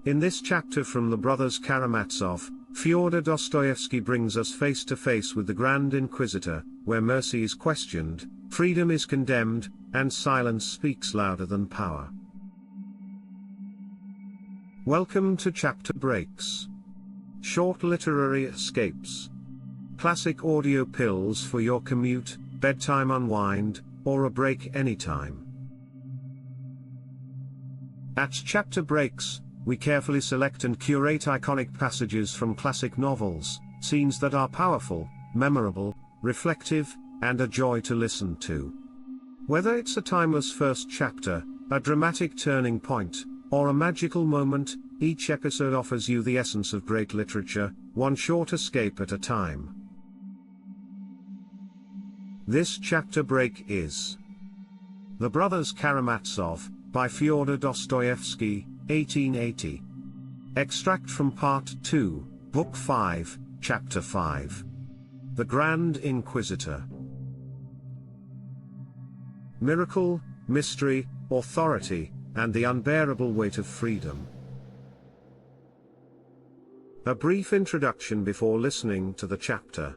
In this chapter from the brothers Karamazov, Fyodor Dostoevsky brings us face to face with the Grand Inquisitor, where mercy is questioned, freedom is condemned, and silence speaks louder than power. Welcome to Chapter Breaks. Short literary escapes. Classic audio pills for your commute, bedtime unwind, or a break anytime. At Chapter Breaks, we carefully select and curate iconic passages from classic novels, scenes that are powerful, memorable, reflective, and a joy to listen to. Whether it's a timeless first chapter, a dramatic turning point, or a magical moment, each episode offers you the essence of great literature, one short escape at a time. This chapter break is The Brothers Karamazov, by Fyodor Dostoevsky, 1880. Extract from Part 2, Book 5, Chapter 5. The Grand Inquisitor. Miracle, mystery, authority, and the unbearable weight of freedom. A brief introduction before listening to the chapter.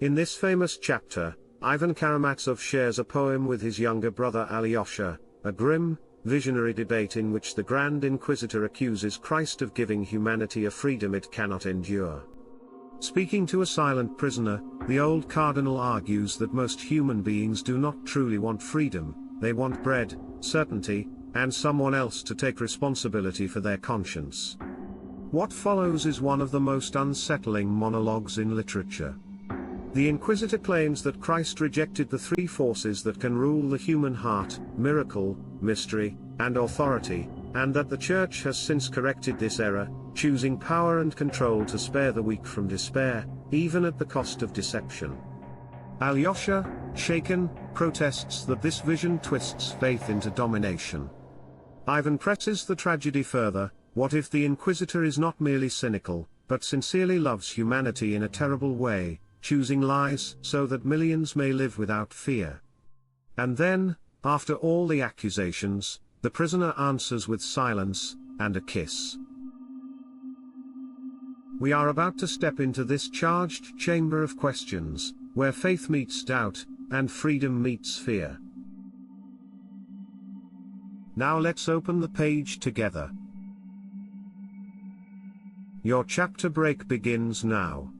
In this famous chapter, Ivan Karamazov shares a poem with his younger brother Alyosha, a grim, visionary debate in which the Grand Inquisitor accuses Christ of giving humanity a freedom it cannot endure. Speaking to a silent prisoner, the old cardinal argues that most human beings do not truly want freedom, they want bread, certainty, and someone else to take responsibility for their conscience. What follows is one of the most unsettling monologues in literature. The Inquisitor claims that Christ rejected the three forces that can rule the human heart: miracle, mystery, and authority, and that the Church has since corrected this error, choosing power and control to spare the weak from despair, even at the cost of deception. Alyosha, shaken, protests that this vision twists faith into domination. Ivan presses the tragedy further: what if the Inquisitor is not merely cynical, but sincerely loves humanity in a terrible way, choosing lies so that millions may live without fear? And then, after all the accusations, the prisoner answers with silence and a kiss. We are about to step into this charged chamber of questions, where faith meets doubt, and freedom meets fear. Now let's open the page together. Your chapter break begins now.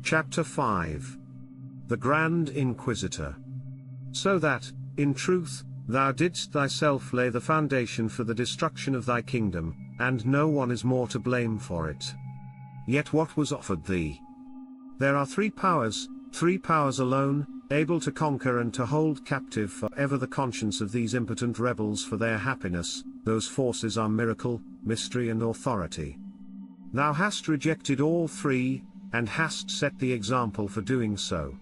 Chapter 5. The Grand Inquisitor. So that, in truth, thou didst thyself lay the foundation for the destruction of thy kingdom, and no one is more to blame for it. Yet what was offered thee? There are three powers alone, able to conquer and to hold captive forever the conscience of these impotent rebels for their happiness. Those forces are miracle, mystery, and authority. Thou hast rejected all three, and hast set the example for doing so.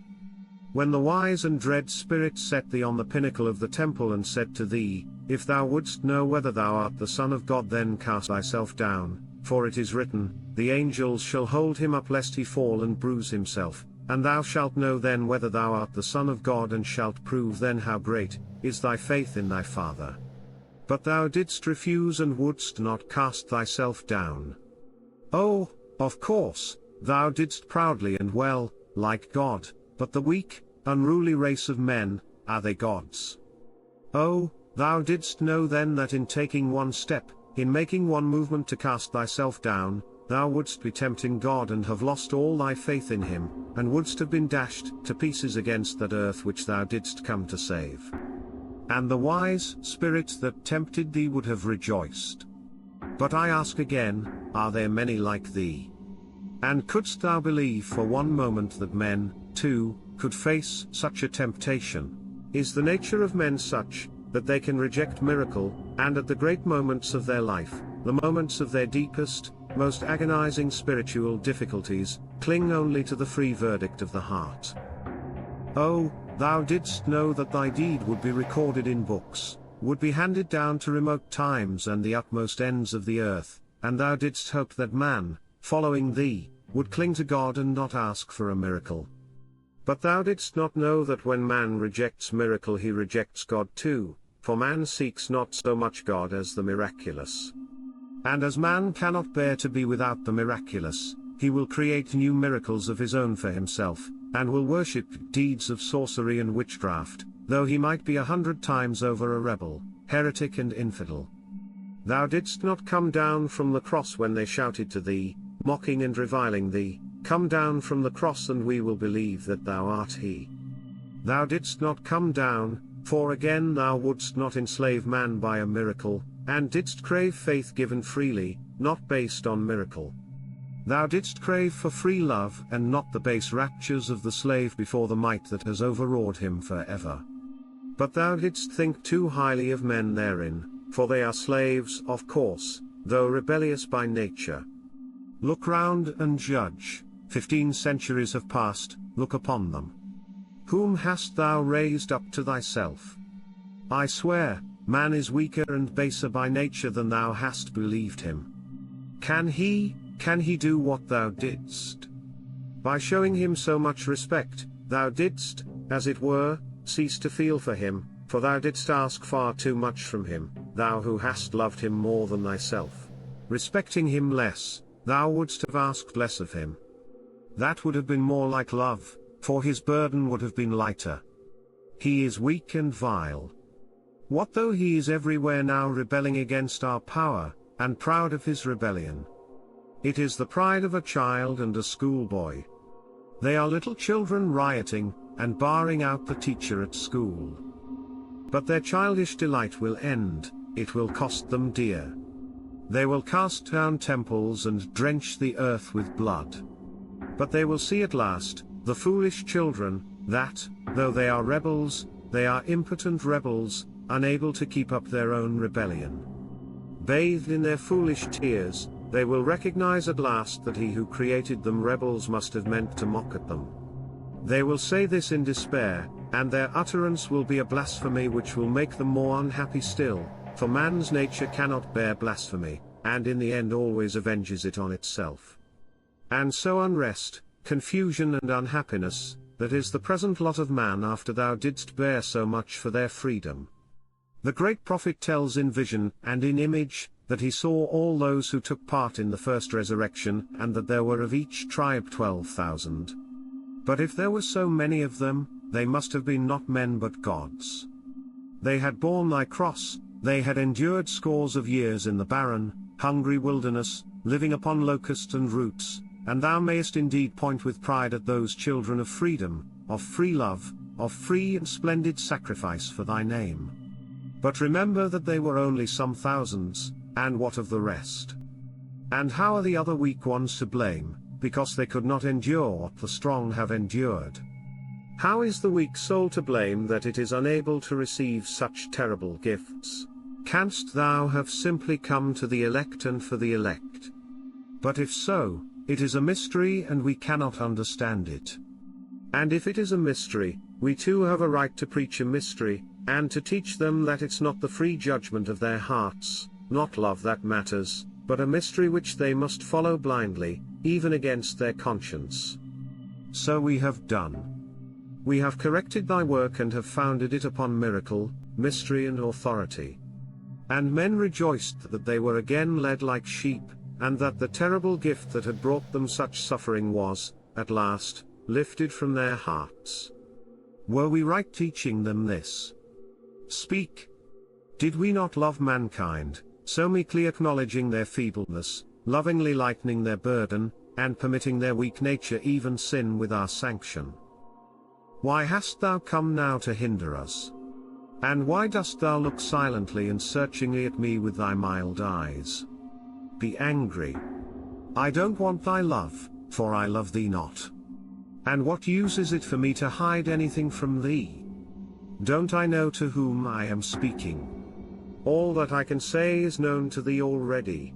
When the wise and dread spirit set thee on the pinnacle of the temple and said to thee, If thou wouldst know whether thou art the Son of God, then cast thyself down, for it is written, The angels shall hold him up lest he fall and bruise himself, and thou shalt know then whether thou art the Son of God, and shalt prove then how great is thy faith in thy Father. But thou didst refuse and wouldst not cast thyself down. Oh, of course, thou didst proudly and well, like God, but the weak, unruly race of men, are they gods? Oh, thou didst know then that in taking one step, in making one movement to cast thyself down, thou wouldst be tempting God and have lost all thy faith in him, and wouldst have been dashed to pieces against that earth which thou didst come to save. And the wise spirit that tempted thee would have rejoiced. But I ask again, are there many like thee? And couldst thou believe for one moment that men, too, could face such a temptation? Is the nature of men such, that they can reject miracle, and at the great moments of their life, the moments of their deepest, most agonizing spiritual difficulties, cling only to the free verdict of the heart? Oh, thou didst know that thy deed would be recorded in books, would be handed down to remote times and the utmost ends of the earth, and thou didst hope that man, following thee, would cling to God and not ask for a miracle. But thou didst not know that when man rejects miracle he rejects God too, for man seeks not so much God as the miraculous. And as man cannot bear to be without the miraculous, he will create new miracles of his own for himself, and will worship deeds of sorcery and witchcraft, though he might be 100 times over a rebel, heretic and infidel. Thou didst not come down from the cross when they shouted to thee, mocking and reviling thee, "Come down from the cross and we will believe that thou art he." Thou didst not come down, for again thou wouldst not enslave man by a miracle, and didst crave faith given freely, not based on miracle. Thou didst crave for free love and not the base raptures of the slave before the might that has overawed him forever. But thou didst think too highly of men therein, for they are slaves, of course, though rebellious by nature. Look round and judge. 15 centuries have passed, look upon them. Whom hast thou raised up to thyself? I swear, man is weaker and baser by nature than thou hast believed him. Can he do what thou didst? By showing him so much respect, thou didst, as it were, cease to feel for him, for thou didst ask far too much from him, thou who hast loved him more than thyself. Respecting him less, thou wouldst have asked less of him. That would have been more like love, for his burden would have been lighter. He is weak and vile. What though he is everywhere now rebelling against our power, and proud of his rebellion? It is the pride of a child and a schoolboy. They are little children rioting, and barring out the teacher at school. But their childish delight will end, it will cost them dear. They will cast down temples and drench the earth with blood. But they will see at last, the foolish children, that, though they are rebels, they are impotent rebels, unable to keep up their own rebellion. Bathed in their foolish tears, they will recognize at last that he who created them rebels must have meant to mock at them. They will say this in despair, and their utterance will be a blasphemy which will make them more unhappy still, for man's nature cannot bear blasphemy, and in the end always avenges it on itself. And so unrest, confusion and unhappiness, that is the present lot of man after thou didst bear so much for their freedom. The great prophet tells in vision and in image, that he saw all those who took part in the first resurrection, and that there were of each tribe 12,000. But if there were so many of them, they must have been not men but gods. They had borne thy cross, they had endured scores of years in the barren, hungry wilderness, living upon locusts and roots, and thou mayest indeed point with pride at those children of freedom, of free love, of free and splendid sacrifice for thy name. But remember that they were only some thousands, and what of the rest? And how are the other weak ones to blame, because they could not endure what the strong have endured? How is the weak soul to blame that it is unable to receive such terrible gifts? Canst thou have simply come to the elect and for the elect? But if so, it is a mystery and we cannot understand it. And if it is a mystery, we too have a right to preach a mystery, and to teach them that it's not the free judgment of their hearts, not love that matters, but a mystery which they must follow blindly, even against their conscience. So we have done. We have corrected thy work and have founded it upon miracle, mystery and authority. And men rejoiced that they were again led like sheep, and that the terrible gift that had brought them such suffering was, at last, lifted from their hearts. Were we right teaching them this? Speak. Did we not love mankind, so meekly acknowledging their feebleness, lovingly lightening their burden, and permitting their weak nature even sin with our sanction? Why hast thou come now to hinder us? And why dost thou look silently and searchingly at me with thy mild eyes? Be angry. I don't want thy love, for I love thee not. And what use is it for me to hide anything from thee? Don't I know to whom I am speaking? All that I can say is known to thee already.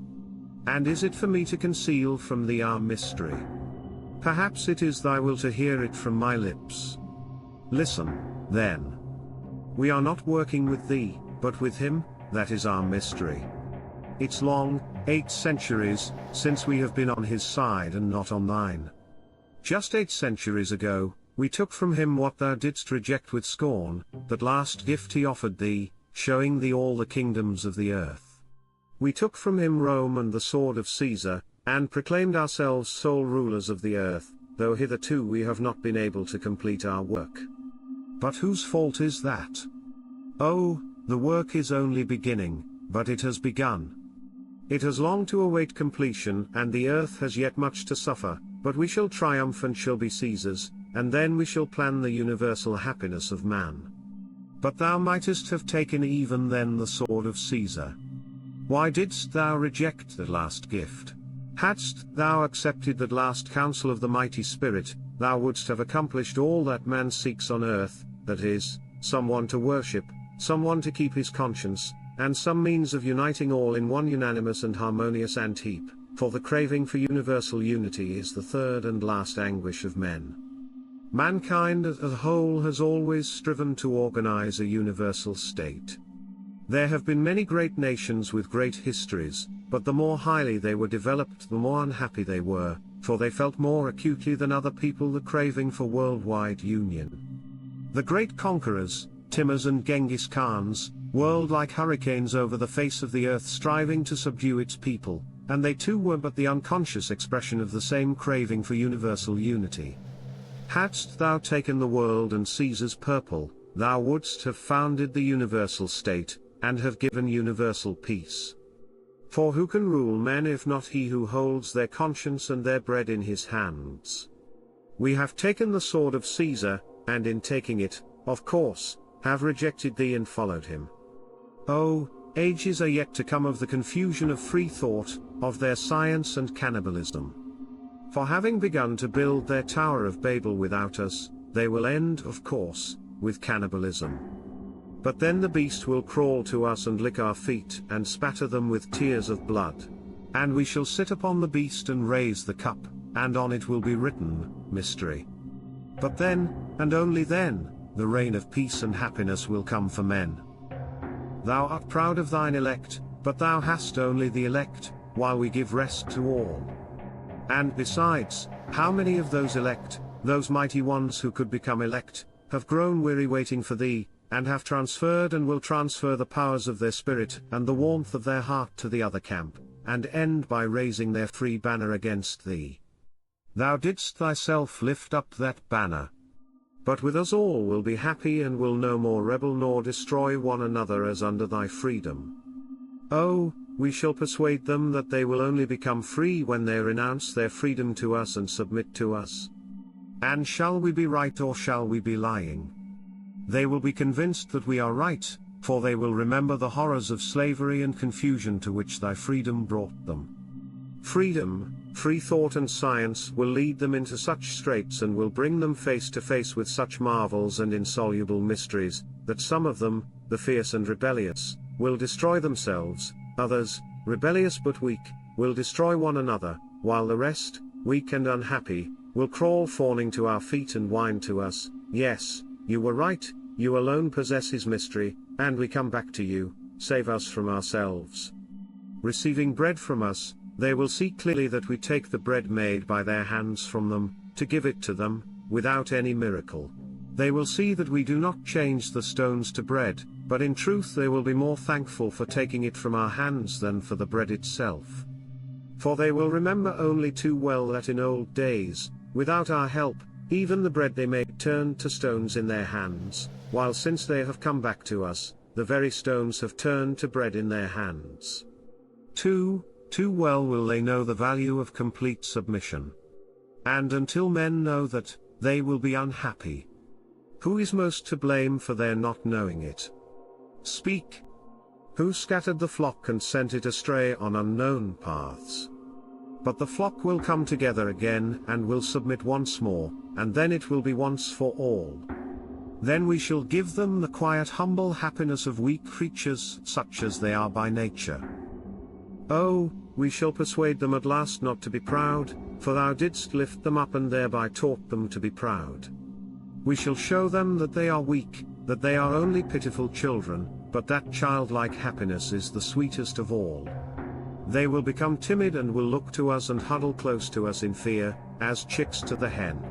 And is it for me to conceal from thee our mystery? Perhaps it is thy will to hear it from my lips. Listen, then. We are not working with thee, but with him, that is our mystery. It's long, 8 centuries, since we have been on his side and not on thine. Just 8 centuries ago, We took from him what thou didst reject with scorn, that last gift he offered thee, showing thee all the kingdoms of the earth. We took from him Rome and the sword of Caesar, and proclaimed ourselves sole rulers of the earth, though hitherto we have not been able to complete our work. But whose fault is that? Oh, the work is only beginning, but it has begun. It has long to await completion, and the earth has yet much to suffer, but we shall triumph and shall be Caesars, and then we shall plan the universal happiness of man. But thou mightest have taken even then the sword of Caesar. Why didst thou reject that last gift? Hadst thou accepted that last counsel of the mighty Spirit, thou wouldst have accomplished all that man seeks on earth, that is, someone to worship, someone to keep his conscience, and some means of uniting all in one unanimous and harmonious ant heap, for the craving for universal unity is the third and last anguish of men. Mankind as a whole has always striven to organize a universal state. There have been many great nations with great histories, but the more highly they were developed the more unhappy they were, for they felt more acutely than other people the craving for worldwide union. The great conquerors, Timurs and Genghis Khans, whirled like hurricanes over the face of the earth striving to subdue its people, and they too were but the unconscious expression of the same craving for universal unity. Hadst thou taken the world and Caesar's purple, thou wouldst have founded the universal state, and have given universal peace. For who can rule men if not he who holds their conscience and their bread in his hands? We have taken the sword of Caesar, and in taking it, of course, have rejected thee and followed him. Oh, ages are yet to come of the confusion of free thought, of their science and cannibalism. For having begun to build their Tower of Babel without us, they will end, of course, with cannibalism. But then the beast will crawl to us and lick our feet and spatter them with tears of blood. And we shall sit upon the beast and raise the cup, and on it will be written, Mystery. But then, and only then, the reign of peace and happiness will come for men. Thou art proud of thine elect, but thou hast only the elect, while we give rest to all. And besides, how many of those elect, those mighty ones who could become elect, have grown weary waiting for thee, and have transferred and will transfer the powers of their spirit and the warmth of their heart to the other camp, and end by raising their free banner against thee. Thou didst thyself lift up that banner. But with us all will be happy and will no more rebel nor destroy one another as under thy freedom. Oh, we shall persuade them that they will only become free when they renounce their freedom to us and submit to us. And shall we be right or shall we be lying? They will be convinced that we are right, for they will remember the horrors of slavery and confusion to which thy freedom brought them. Freedom, free thought and science will lead them into such straits and will bring them face to face with such marvels and insoluble mysteries, that some of them, the fierce and rebellious, will destroy themselves, others, rebellious but weak, will destroy one another, while the rest, weak and unhappy, will crawl fawning to our feet and whine to us, Yes, you were right, you alone possess his mystery, and we come back to you, save us from ourselves. Receiving bread from us, they will see clearly that we take the bread made by their hands from them, to give it to them, without any miracle. They will see that we do not change the stones to bread, but in truth they will be more thankful for taking it from our hands than for the bread itself. For they will remember only too well that in old days, without our help, even the bread they made turned to stones in their hands, while since they have come back to us, the very stones have turned to bread in their hands. Too well will they know the value of complete submission. And until men know that, they will be unhappy. Who is most to blame for their not knowing it? Speak. Who scattered the flock and sent it astray on unknown paths? But the flock will come together again and will submit once more, and then it will be once for all. Then we shall give them the quiet humble happiness of weak creatures such as they are by nature. Oh, we shall persuade them at last not to be proud, for thou didst lift them up and thereby taught them to be proud. We shall show them that they are weak, that they are only pitiful children, but that childlike happiness is the sweetest of all. They will become timid and will look to us and huddle close to us in fear, as chicks to the hen.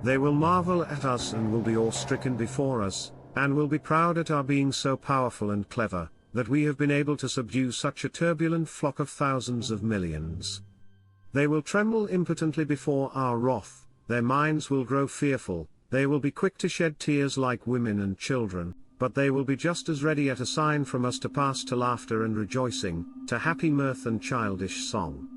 They will marvel at us and will be awe-stricken before us, and will be proud at our being so powerful and clever, that we have been able to subdue such a turbulent flock of thousands of millions. They will tremble impotently before our wrath, their minds will grow fearful, they will be quick to shed tears like women and children, but they will be just as ready at a sign from us to pass to laughter and rejoicing, to happy mirth and childish song.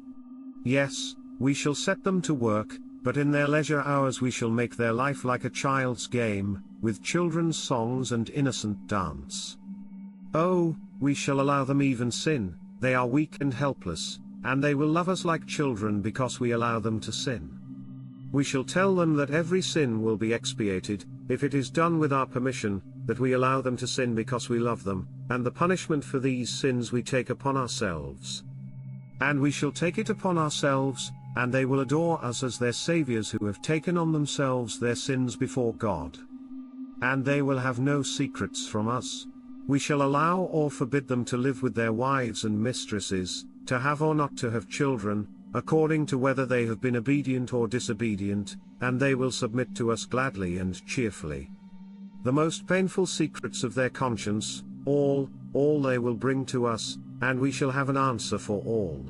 Yes, we shall set them to work, but in their leisure hours we shall make their life like a child's game, with children's songs and innocent dance. Oh, we shall allow them even sin, they are weak and helpless, and they will love us like children because we allow them to sin. We shall tell them that every sin will be expiated, if it is done with our permission, that we allow them to sin because we love them, and the punishment for these sins we take upon ourselves. And we shall take it upon ourselves, and they will adore us as their saviors who have taken on themselves their sins before God. And they will have no secrets from us. We shall allow or forbid them to live with their wives and mistresses, to have or not to have children, according to whether they have been obedient or disobedient, and they will submit to us gladly and cheerfully. The most painful secrets of their conscience, all they will bring to us, and we shall have an answer for all.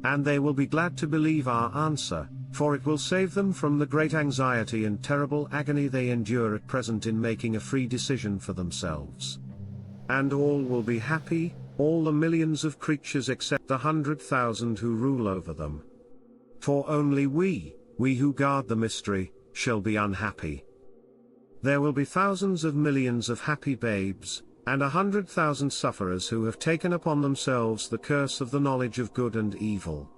And they will be glad to believe our answer, for it will save them from the great anxiety and terrible agony they endure at present in making a free decision for themselves. And all will be happy, all the millions of creatures except the 100,000 who rule over them. For only we who guard the mystery, shall be unhappy. There will be thousands of millions of happy babes, and 100,000 sufferers who have taken upon themselves the curse of the knowledge of good and evil.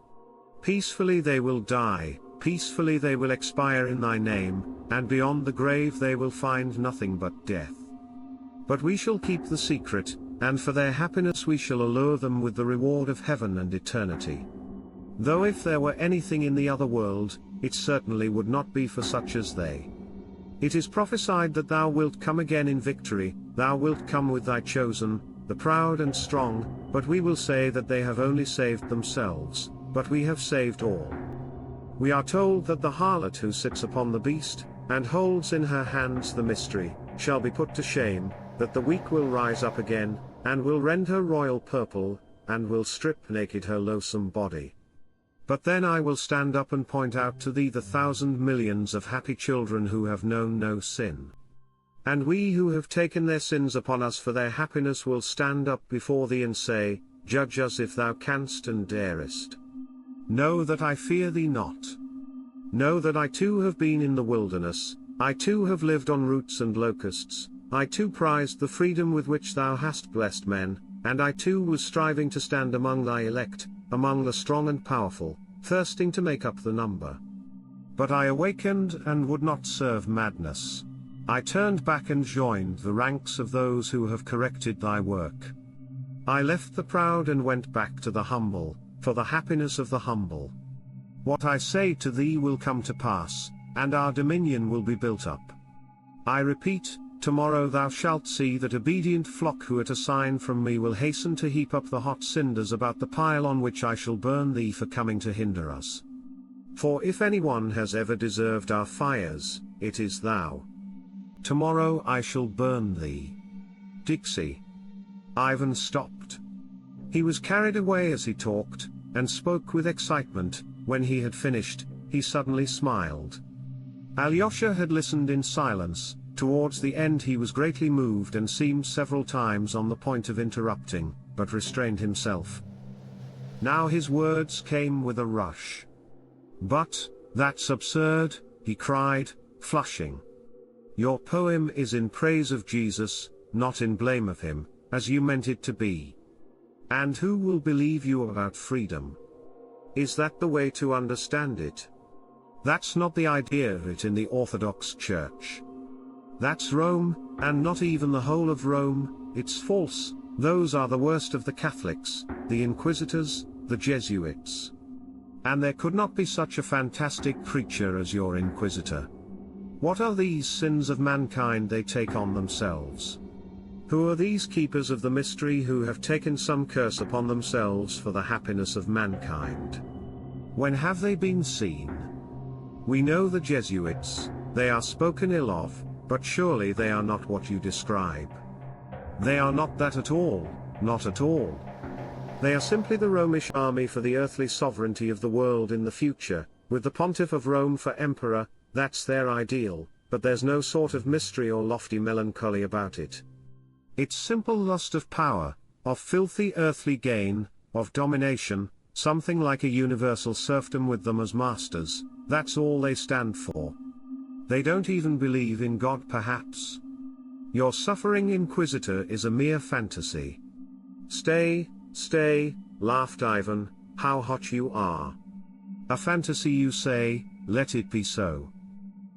Peacefully they will die, peacefully they will expire in thy name, and beyond the grave they will find nothing but death. But we shall keep the secret, and for their happiness we shall allure them with the reward of heaven and eternity. Though if there were anything in the other world, it certainly would not be for such as they. It is prophesied that thou wilt come again in victory, thou wilt come with thy chosen, the proud and strong, but we will say that they have only saved themselves, but we have saved all. We are told that the harlot who sits upon the beast, and holds in her hands the mystery, shall be put to shame, that the weak will rise up again, and will rend her royal purple, and will strip naked her loathsome body. But then I will stand up and point out to thee the 1,000 millions of happy children who have known no sin. And we who have taken their sins upon us for their happiness will stand up before thee and say, Judge us if thou canst and darest. Know that I fear thee not. Know that I too have been in the wilderness, I too have lived on roots and locusts, I too prized the freedom with which thou hast blessed men, and I too was striving to stand among thy elect, among the strong and powerful, thirsting to make up the number. But I awakened and would not serve madness. I turned back and joined the ranks of those who have corrected thy work. I left the proud and went back to the humble, for the happiness of the humble. What I say to thee will come to pass, and our dominion will be built up. I repeat, tomorrow thou shalt see that obedient flock who at a sign from me will hasten to heap up the hot cinders about the pile on which I shall burn thee for coming to hinder us. For if anyone has ever deserved our fires, it is thou. Tomorrow I shall burn thee. Dixie. Ivan stopped. He was carried away as he talked, and spoke with excitement. When he had finished, he suddenly smiled. Alyosha had listened in silence. Towards the end he was greatly moved and seemed several times on the point of interrupting, but restrained himself. Now his words came with a rush. But, that's absurd, he cried, flushing. Your poem is in praise of Jesus, not in blame of him, as you meant it to be. And who will believe you about freedom? Is that the way to understand it? That's not the idea of it in the Orthodox Church. That's Rome, and not even the whole of Rome, it's false, those are the worst of the Catholics, the Inquisitors, the Jesuits. And there could not be such a fantastic creature as your Inquisitor. What are these sins of mankind they take on themselves? Who are these keepers of the mystery who have taken some curse upon themselves for the happiness of mankind? When have they been seen? We know the Jesuits, They are spoken ill of, but surely they are not what you describe. They are not that at all, not at all. They are simply the Romish army for the earthly sovereignty of the world in the future, with the pontiff of Rome for emperor. That's their ideal, but there's no sort of mystery or lofty melancholy about it. It's simple lust of power, of filthy earthly gain, of domination, something like a universal serfdom with them as masters. That's all they stand for. They don't even believe in God, perhaps. Your suffering Inquisitor is a mere fantasy. Stay, stay, laughed Ivan, how hot you are. A fantasy, you say? Let it be so.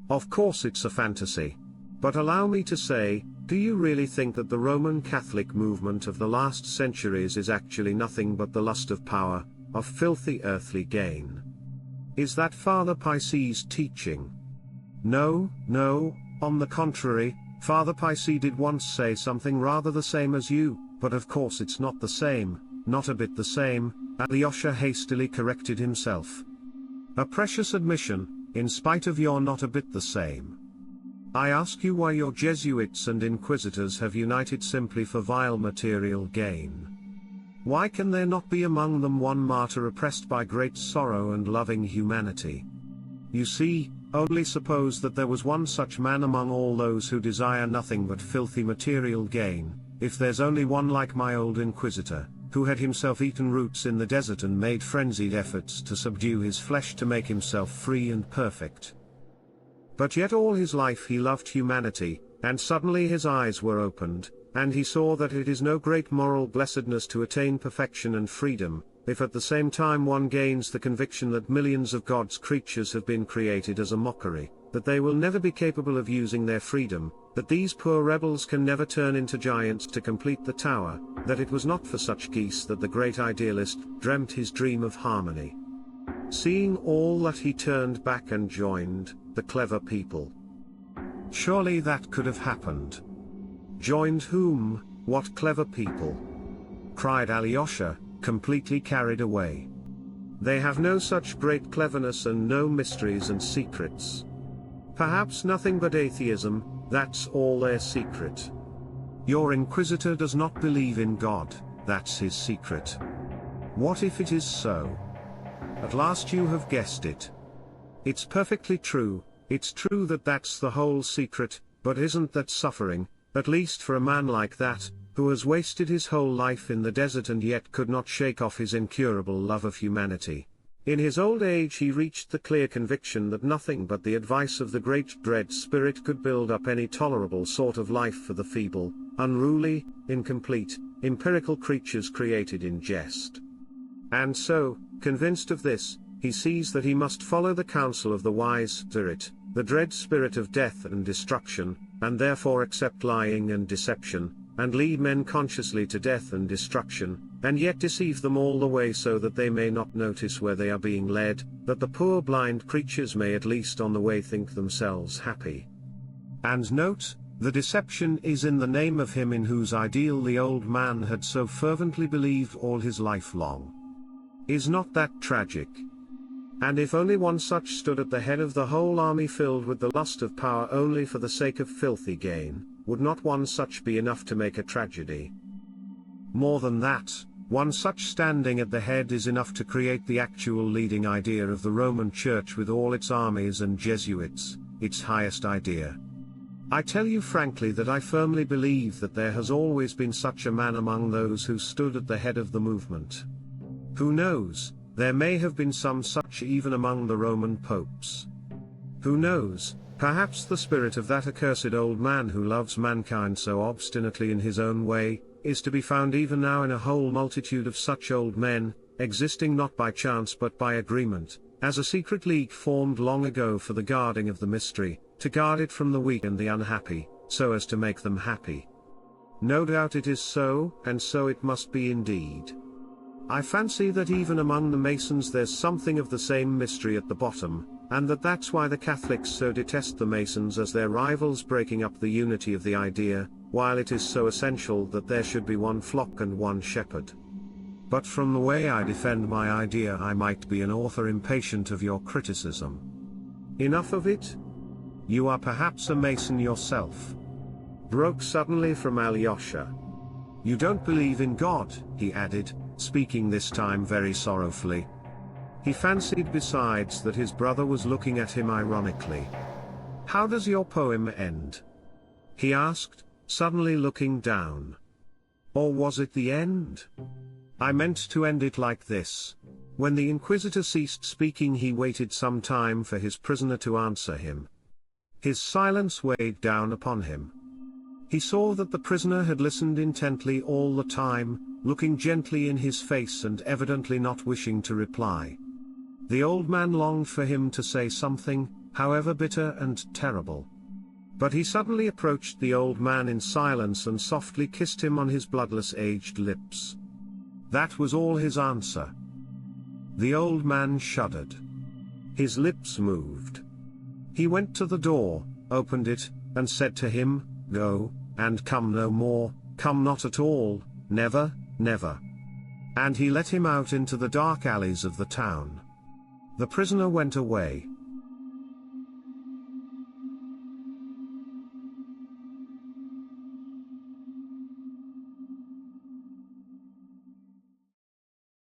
Of course it's a fantasy. But allow me to say, do you really think that the Roman Catholic movement of the last centuries is actually nothing but the lust of power, of filthy earthly gain? Is that Father Pisces' teaching? No, no, on the contrary, Father Pisces did once say something rather the same as you, but of course it's not the same, not a bit the same. Alyosha hastily corrected himself. A precious admission, in spite of your not a bit the same. I ask you why your Jesuits and Inquisitors have united simply for vile material gain. Why can there not be among them one martyr oppressed by great sorrow and loving humanity? You see, only suppose that there was one such man among all those who desire nothing but filthy material gain, if there's only one like my old Inquisitor, who had himself eaten roots in the desert and made frenzied efforts to subdue his flesh to make himself free and perfect. But yet all his life he loved humanity, and suddenly his eyes were opened, and he saw that it is no great moral blessedness to attain perfection and freedom, if at the same time one gains the conviction that millions of God's creatures have been created as a mockery, that they will never be capable of using their freedom, that these poor rebels can never turn into giants to complete the tower, that it was not for such geese that the great idealist dreamt his dream of harmony. Seeing all that, he turned back and joined the clever people. Surely that could have happened. Joined whom? What clever people? Cried Alyosha, completely carried away. They have no such great cleverness and no mysteries and secrets. Perhaps nothing but atheism, that's all their secret. Your Inquisitor does not believe in God, that's his secret. What if it is so? At last you have guessed it. It's perfectly true, it's true that that's the whole secret, but isn't that suffering, at least for a man like that, who has wasted his whole life in the desert and yet could not shake off his incurable love of humanity? In his old age he reached the clear conviction that nothing but the advice of the great dread spirit could build up any tolerable sort of life for the feeble, unruly, incomplete, empirical creatures created in jest. And so, convinced of this, he sees that he must follow the counsel of the wise spirit, the dread spirit of death and destruction, and therefore accept lying and deception, and lead men consciously to death and destruction, and yet deceive them all the way so that they may not notice where they are being led, that the poor blind creatures may at least on the way think themselves happy. And note, the deception is in the name of him in whose ideal the old man had so fervently believed all his life long. Is not that tragic? And if only one such stood at the head of the whole army filled with the lust of power only for the sake of filthy gain, would not one such be enough to make a tragedy? More than that, one such standing at the head is enough to create the actual leading idea of the Roman Church with all its armies and Jesuits, its highest idea. I tell you frankly that I firmly believe that there has always been such a man among those who stood at the head of the movement. Who knows, there may have been some such even among the Roman popes. Who knows, perhaps the spirit of that accursed old man who loves mankind so obstinately in his own way, is to be found even now in a whole multitude of such old men, existing not by chance but by agreement, as a secret league formed long ago for the guarding of the mystery, to guard it from the weak and the unhappy, so as to make them happy. No doubt it is so, and so it must be indeed. I fancy that even among the Masons there's something of the same mystery at the bottom, and that's why the Catholics so detest the Masons as their rivals, breaking up the unity of the idea, while it is so essential that there should be one flock and one shepherd. But from the way I defend my idea I might be an author impatient of your criticism. Enough of it? You are perhaps a mason yourself. Broke suddenly from Alyosha. You don't believe in God, he added, speaking this time very sorrowfully. He fancied besides that his brother was looking at him ironically. How does your poem end? He asked, suddenly looking down. Or was it the end? I meant to end it like this. When the Inquisitor ceased speaking, he waited some time for his prisoner to answer him. His silence weighed down upon him. He saw that the prisoner had listened intently all the time, looking gently in his face and evidently not wishing to reply. The old man longed for him to say something, however bitter and terrible. But he suddenly approached the old man in silence and softly kissed him on his bloodless aged lips. That was all his answer. The old man shuddered. His lips moved. He went to the door, opened it, and said to him, Go, and come no more, come not at all, never, never. And he let him out into the dark alleys of the town. The prisoner went away.